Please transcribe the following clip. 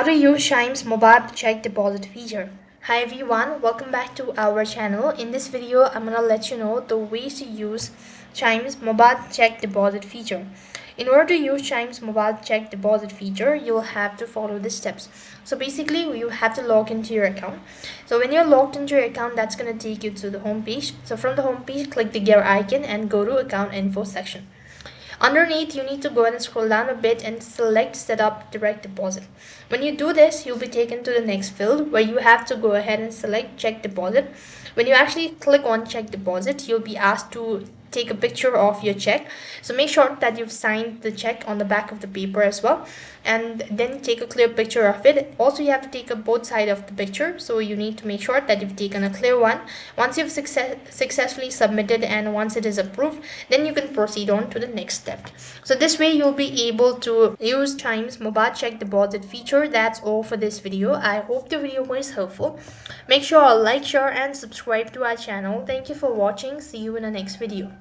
How to use Chime's mobile check deposit feature. Hi everyone, welcome back to our channel. In this video, I'm gonna let you know the ways to use Chime's mobile check deposit feature. In order to use Chime's mobile check deposit feature, you will have to follow the steps. So basically, you have to log into your account. So when you're logged into your account, that's gonna take you to the home page. So from the home page, click the gear icon and go to account info section. Underneath, you need to go ahead and scroll down a bit and select set up direct deposit. When you do this, you'll be taken to the next field where you have to go ahead and select check deposit. When you actually click on check deposit, you'll be asked to take a picture of your check. So make sure that you've signed the check on the back of the paper as well, and then take a clear picture of it. Also, you have to take a both side of the picture, so you need to make sure that you've taken a clear one. Once you've successfully submitted and once it is approved, then you can proceed on to the next step. So this way you'll be able to use Chime's mobile check deposit feature. That's all for this video. I hope the video was helpful. Make sure to like, share and subscribe to our channel. Thank you for watching. See you in the next video.